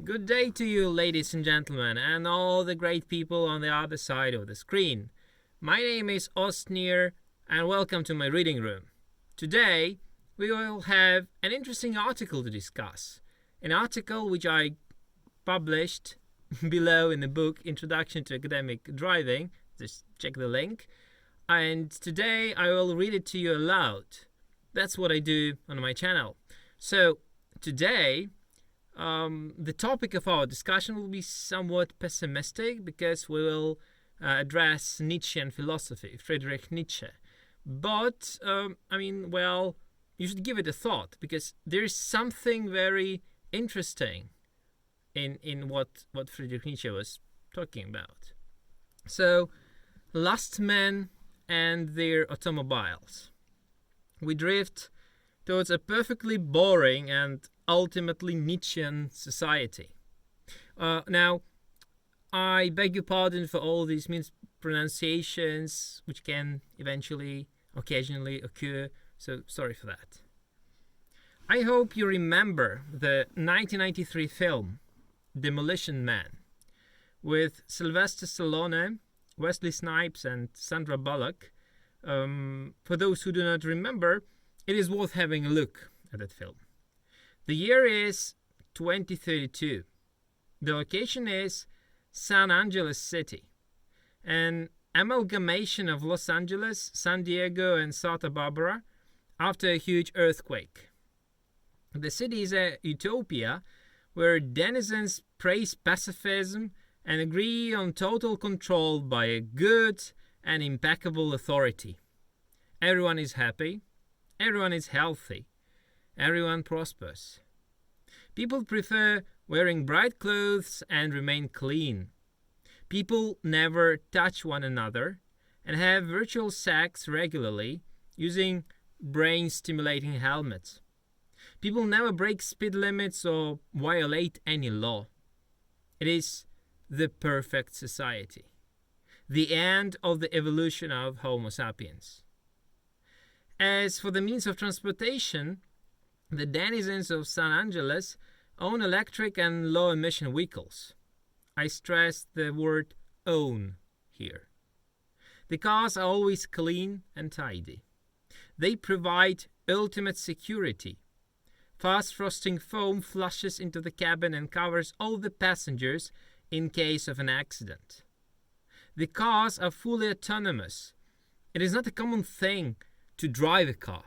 Good day to you, ladies and gentlemen, and all the great people on the other side of the screen. My name is Ostnir, and welcome to my reading room. Today, we will have an interesting article to discuss. An article which I published below in the book Introduction to Academic Driving. Just check the link. And today, I will read it to you aloud. That's what I do on my channel. So, today, the topic of our discussion will be somewhat pessimistic because we will address Nietzschean philosophy, Fredrich Nietzsche. But, you should give it a thought because there is something very interesting in what Friedrich Nietzsche was talking about. So, last men and their automobiles. We drift towards a perfectly boring and ultimately Nietzschean society. Now, I beg your pardon for all these mispronunciations which can occasionally occur, so sorry for that. I hope you remember the 1993 film Demolition Man with Silvester Stallone, Wesley Snipes and Sandra Bullock. For those who do not remember, it is worth having a look at that film. The year is 2032. The location is San Angeles City, an amalgamation of Los Angeles, San Diego, and Santa Barbara after a huge earthquake. The city is a utopia where denizens praise pacifism and agree on total control by a good and impeccable authority. Everyone is happy, everyone is healthy, everyone prospers. People prefer wearing bright clothes and remain clean. People never touch one another and have virtual sex regularly using brain-stimulating helmets. People never break speed limits or violate any law. It is the perfect society. The end of the evolution of Homo sapiens. As for the means of transportation, the denizens of San Angeles own electric and low-emission vehicles. I stress the word own here. The cars are always clean and tidy. They provide ultimate security. Fast frosting foam flushes into the cabin and covers all the passengers in case of an accident. The cars are fully autonomous. It is not a common thing to drive a car,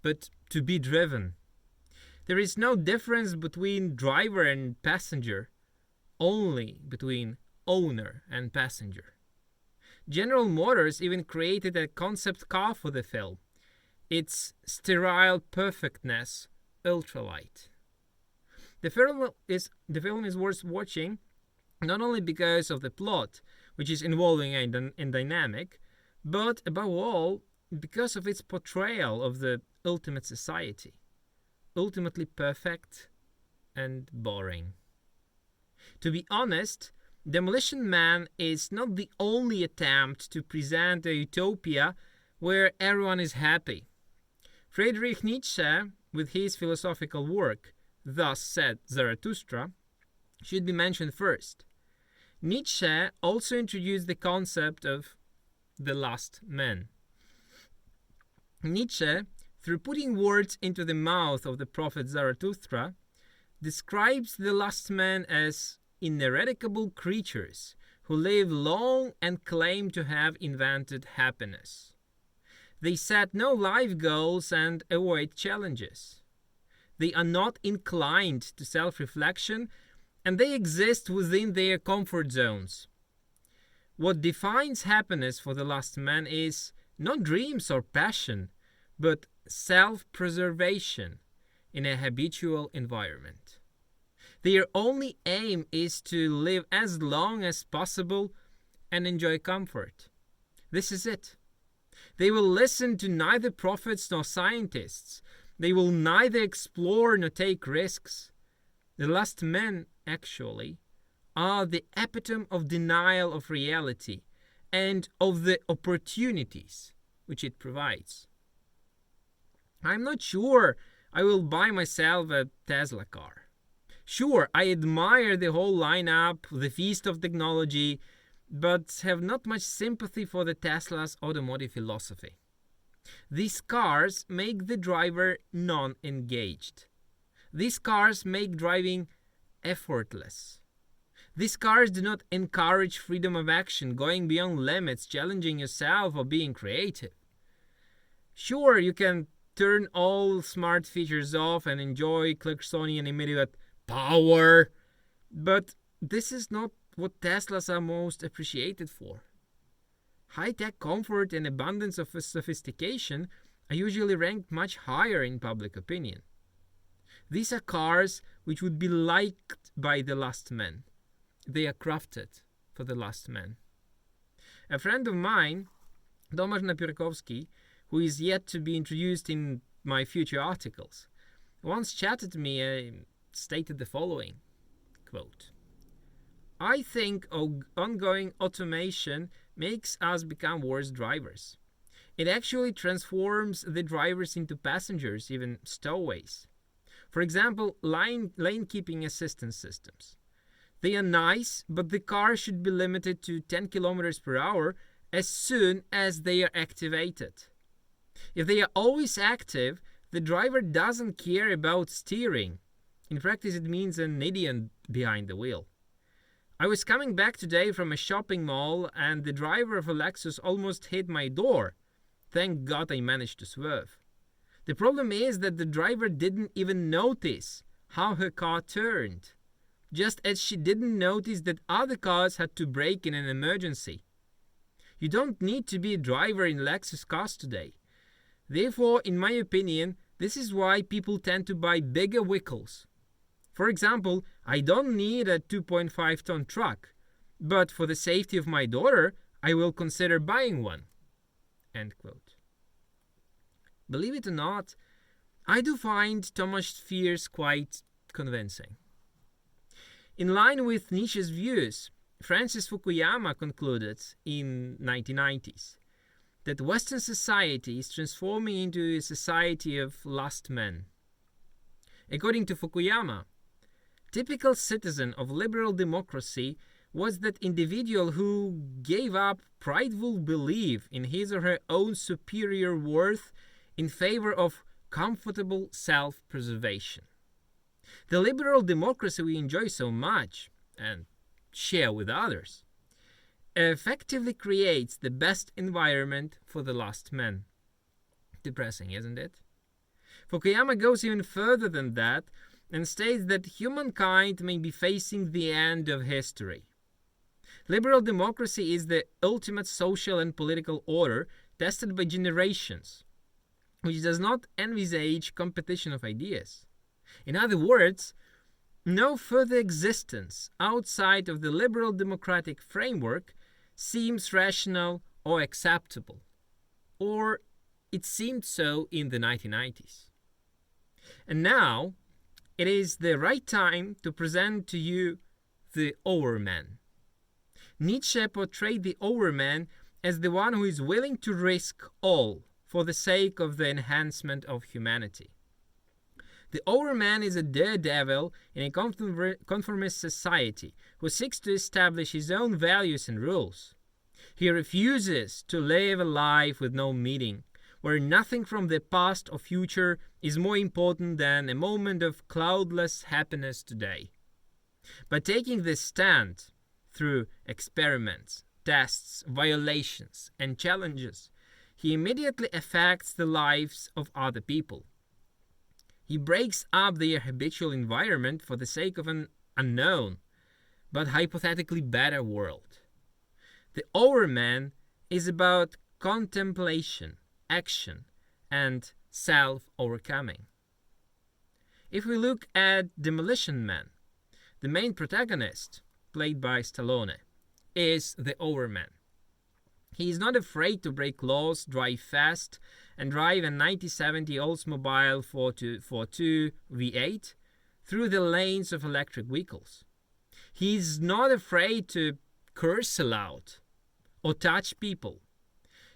but to be driven. There is no difference between driver and passenger, only between owner and passenger. General Motors even created a concept car for the film. Its sterile perfectness, ultralight. The film is worth watching not only because of the plot, which is involving and dynamic, but above all because of its portrayal of the ultimate society, ultimately perfect and boring. To be honest, Demolition Man is not the only attempt to present a utopia where everyone is happy. Fredrich Nietzsche, with his philosophical work, Thus Said Zarathustra, should be mentioned first. Nietzsche also introduced the concept of the last man. Nietzsche, through putting words into the mouth of the prophet Zarathustra, describes the last man as ineradicable creatures who live long and claim to have invented happiness. They set no life goals and avoid challenges. They are not inclined to self-reflection and they exist within their comfort zones. What defines happiness for the last man is not dreams or passion, but self-preservation in a habitual environment. Their only aim is to live as long as possible and enjoy comfort. This is it. They will listen to neither prophets nor scientists. They will neither explore nor take risks. The last men, actually, are the epitome of denial of reality and of the opportunities which it provides. I'm not sure I will buy myself a Tesla car. Sure, I admire the whole lineup, the feast of technology, but have not much sympathy for the Tesla's automotive philosophy. These cars make the driver non-engaged. These cars make driving effortless. These cars do not encourage freedom of action, going beyond limits, challenging yourself, or being creative. Sure, you can turn all smart features off and enjoy Clarksonian immediate power, but this is not what Teslas are most appreciated for. High-tech comfort and abundance of sophistication are usually ranked much higher in public opinion. These are cars which would be liked by the last man. They are crafted for the last man. A friend of mine, Tomasz Napierkowski, who is yet to be introduced in my future articles, once chatted to me and stated the following, quote, I think ongoing automation makes us become worse drivers. It actually transforms the drivers into passengers, even stowaways. For example, lane keeping assistance systems. They are nice, but the car should be limited to 10 kilometers per hour as soon as they are activated. If they are always active, the driver doesn't care about steering. In practice, it means an idiot behind the wheel. I was coming back today from a shopping mall and the driver of a Lexus almost hit my door. Thank God I managed to swerve. The problem is that the driver didn't even notice how her car turned, just as she didn't notice that other cars had to brake in an emergency. You don't need to be a driver in Lexus cars today. Therefore, in my opinion, this is why people tend to buy bigger vehicles. For example, I don't need a 2.5-ton truck, but for the safety of my daughter, I will consider buying one. End quote. Believe it or not, I do find Tomasz's fears quite convincing. In line with Nietzsche's views, Francis Fukuyama concluded in 1990s that Western society is transforming into a society of last men. According to Fukuyama, typical citizen of liberal democracy was that individual who gave up prideful belief in his or her own superior worth in favor of comfortable self-preservation. The liberal democracy we enjoy so much and share with others effectively creates the best environment for the last man. Depressing, isn't it? Fukuyama goes even further than that and states that humankind may be facing the end of history. Liberal democracy is the ultimate social and political order tested by generations, which does not envisage competition of ideas. In other words, no further existence outside of the liberal democratic framework seems rational or acceptable, or it seemed so in the 1990s. And now, it is the right time to present to you the Overman. Nietzsche portrayed the Overman as the one who is willing to risk all for the sake of the enhancement of humanity. The Overman is a daredevil in a conformist society who seeks to establish his own values and rules. He refuses to live a life with no meaning, where nothing from the past or future is more important than a moment of cloudless happiness today. By taking this stand through experiments, tests, violations, and challenges, he immediately affects the lives of other people. He breaks up their habitual environment for the sake of an unknown, but hypothetically better world. The Overman is about contemplation, action, and self-overcoming. If we look at Demolition Man, the main protagonist, played by Stallone, is the Overman. He is not afraid to break laws, drive fast, and drive a 1970 Oldsmobile 442 V8 through the lanes of electric vehicles. He is not afraid to curse aloud or touch people.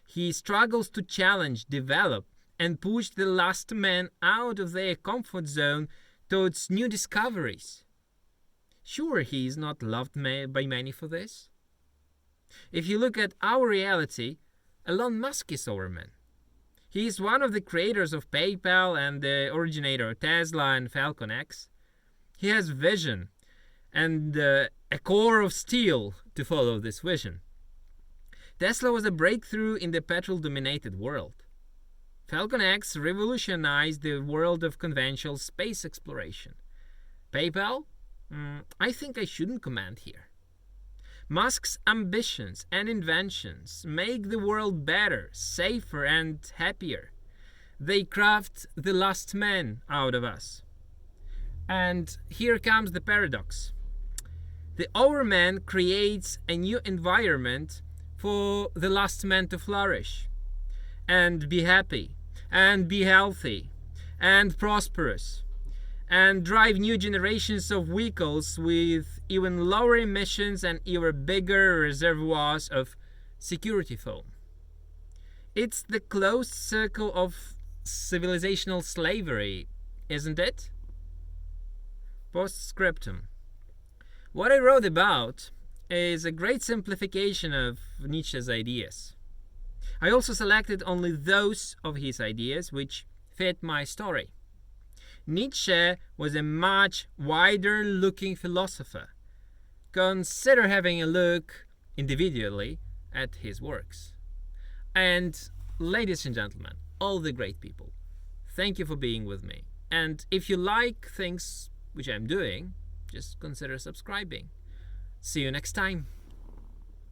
He struggles to challenge, develop, and push the last men out of their comfort zone towards new discoveries. Sure, he is not loved by many for this. If you look at our reality, Elon Musk is Overman. He is one of the creators of PayPal and the originator of Tesla and Falcon X. He has vision and a core of steel to follow this vision. Tesla was a breakthrough in the petrol-dominated world. Falcon X revolutionized the world of conventional space exploration. PayPal? I think I shouldn't comment here. Musk's ambitions and inventions make the world better, safer, and happier. They craft the last man out of us. And here comes the paradox. The Overman creates a new environment for the last man to flourish and be happy and be healthy and prosperous and drive new generations of vehicles with even lower emissions and even bigger reservoirs of security foam. It's the closed circle of civilizational slavery, isn't it? Postscriptum. What I wrote about is a great simplification of Nietzsche's ideas. I also selected only those of his ideas which fit my story. Nietzsche was a much wider-looking philosopher. Consider having a look individually at his works. And ladies and gentlemen, all the great people, thank you for being with me. And if you like things which I'm doing, just consider subscribing. See you next time.